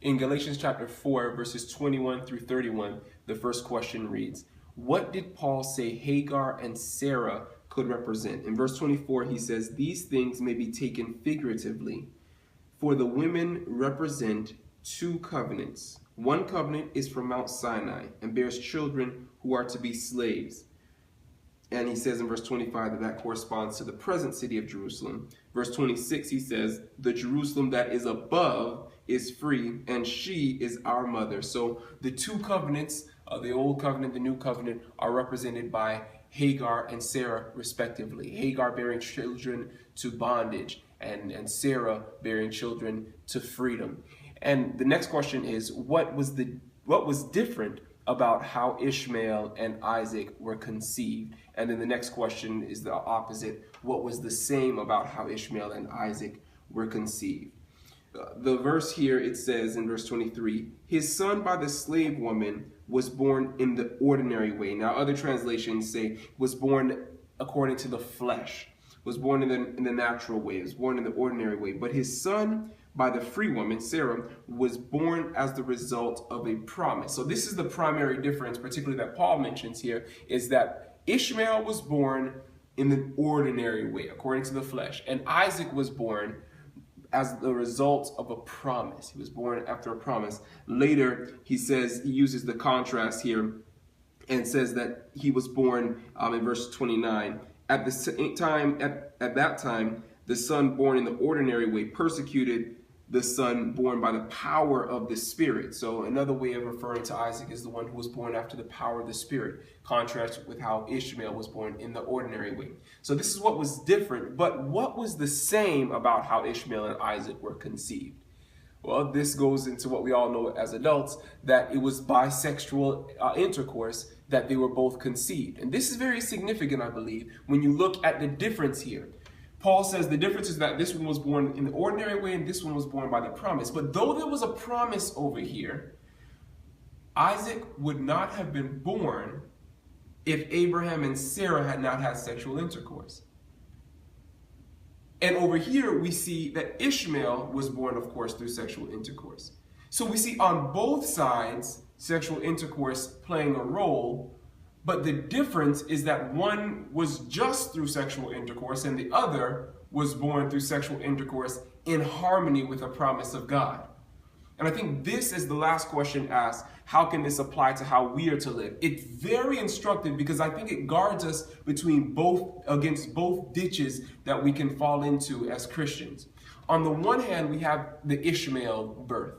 In Galatians chapter 4, verses 21 through 31, the first question reads, what did Paul say Hagar and Sarah could represent? In verse 24, he says, these things may be taken figuratively, for the women represent two covenants. One covenant is from Mount Sinai and bears children who are to be slaves. And he says in verse 25 that corresponds to the present city of Jerusalem. Verse 26, he says, the Jerusalem that is above is free, and she is our mother. So the two covenants, the old covenant, the new covenant, are represented by Hagar and Sarah, respectively. Hagar bearing children to bondage, and Sarah bearing children to freedom. And the next question is, what was different about how Ishmael and Isaac were conceived? And then the next question is the opposite. What was the same about how Ishmael and Isaac were conceived? The verse here, it says in verse 23, his son by the slave woman was born in the ordinary way. Now other translations say was born according to the flesh, was born in the natural way, was born in the ordinary way. But his son by the free woman, Sarah, was born as the result of a promise. So this is the primary difference, particularly that Paul mentions here, is that Ishmael was born in the ordinary way, according to the flesh, and Isaac was born as the result of a promise. He was born after a promise. Later, he uses the contrast here and says that he was born in verse 29. At that time, the son born in the ordinary way persecuted the son born by the power of the Spirit. So another way of referring to Isaac is the one who was born after the power of the Spirit, contrast with how Ishmael was born in the ordinary way. So this is what was different, but what was the same about how Ishmael and Isaac were conceived? Well, this goes into what we all know as adults, that it was bisexual intercourse that they were both conceived. And this is very significant, I believe, when you look at the difference here. Paul says the difference is that this one was born in the ordinary way and this one was born by the promise. But though there was a promise over here, Isaac would not have been born if Abraham and Sarah had not had sexual intercourse. And over here we see that Ishmael was born, of course, through sexual intercourse. So we see on both sides sexual intercourse playing a role, but the difference is that one was just through sexual intercourse and the other was born through sexual intercourse in harmony with the promise of God. And I think this is the last question asked. How can this apply to how we are to live? It's very instructive because I think it guards us against both ditches that we can fall into as Christians. On the one hand, we have the Ishmael birth.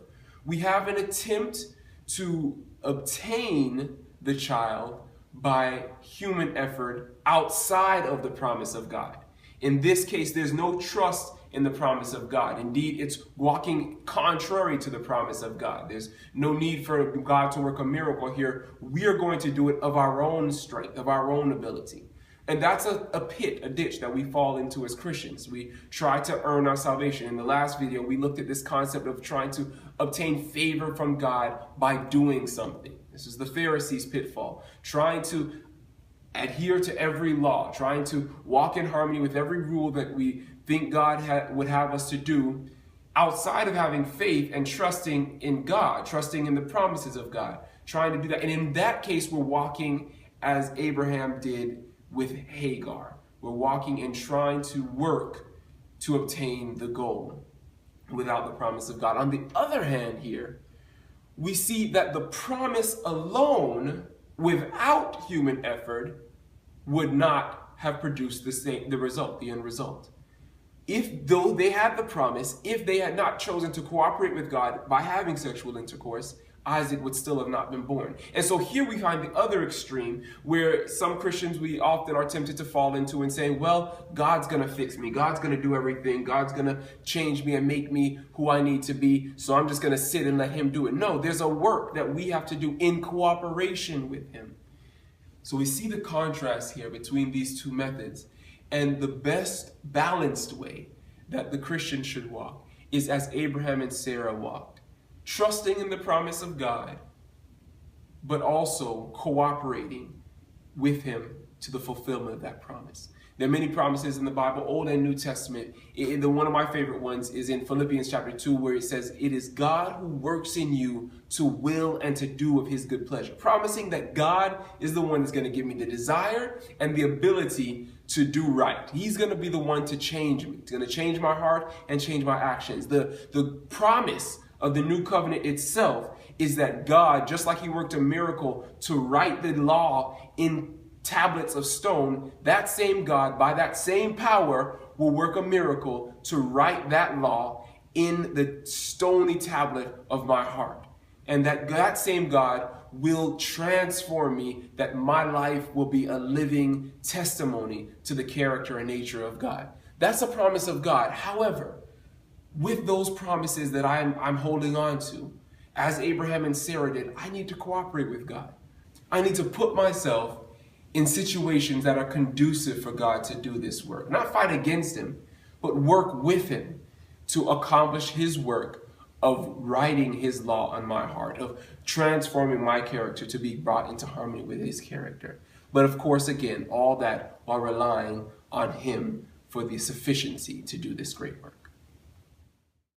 We have an attempt to obtain the child by human effort outside of the promise of God. In this case, there's no trust in the promise of God. Indeed, it's walking contrary to the promise of God. There's no need for God to work a miracle here. We are going to do it of our own strength, of our own ability. And that's a ditch that we fall into as Christians. We try to earn our salvation. In the last video, we looked at this concept of trying to obtain favor from God by doing something. This is the Pharisees' pitfall. Trying to adhere to every law, trying to walk in harmony with every rule that we think God would have us to do, outside of having faith and trusting in God, trusting in the promises of God, trying to do that. And in that case, we're walking as Abraham did with Hagar. We're walking and trying to work to obtain the goal without the promise of God. On the other hand here, we see that the promise alone, without human effort, would not have produced the end result. Though they had the promise, if they had not chosen to cooperate with God by having sexual intercourse, Isaac would still have not been born. And so here we find the other extreme, where some Christians, we often are tempted to fall into and saying, well, God's going to fix me. God's going to do everything. God's going to change me and make me who I need to be. So I'm just going to sit and let him do it. No, there's a work that we have to do in cooperation with him. So we see the contrast here between these two methods. And the best balanced way that the Christian should walk is as Abraham and Sarah walked, trusting in the promise of God, but also cooperating with him to the fulfillment of that promise. There are many promises in the Bible, Old and New Testament. One of my favorite ones is in Philippians chapter 2, where it says, "It is God who works in you to will and to do of his good pleasure." Promising that God is the one that's going to give me the desire and the ability to do right. He's going to be the one to change me. He's going to change my heart and change my actions. The promise of the new covenant itself is that God, just like he worked a miracle to write the law in tablets of stone, that same God, by that same power, will work a miracle to write that law in the stony tablet of my heart. And that same God will transform me, that my life will be a living testimony to the character and nature of God. That's a promise of God. However, with those promises that I'm holding on to, as Abraham and Sarah did, I need to cooperate with God. I need to put myself in situations that are conducive for God to do this work. Not fight against him, but work with him to accomplish his work of writing his law on my heart, of transforming my character to be brought into harmony with his character. But of course, again, all that while relying on him for the sufficiency to do this great work.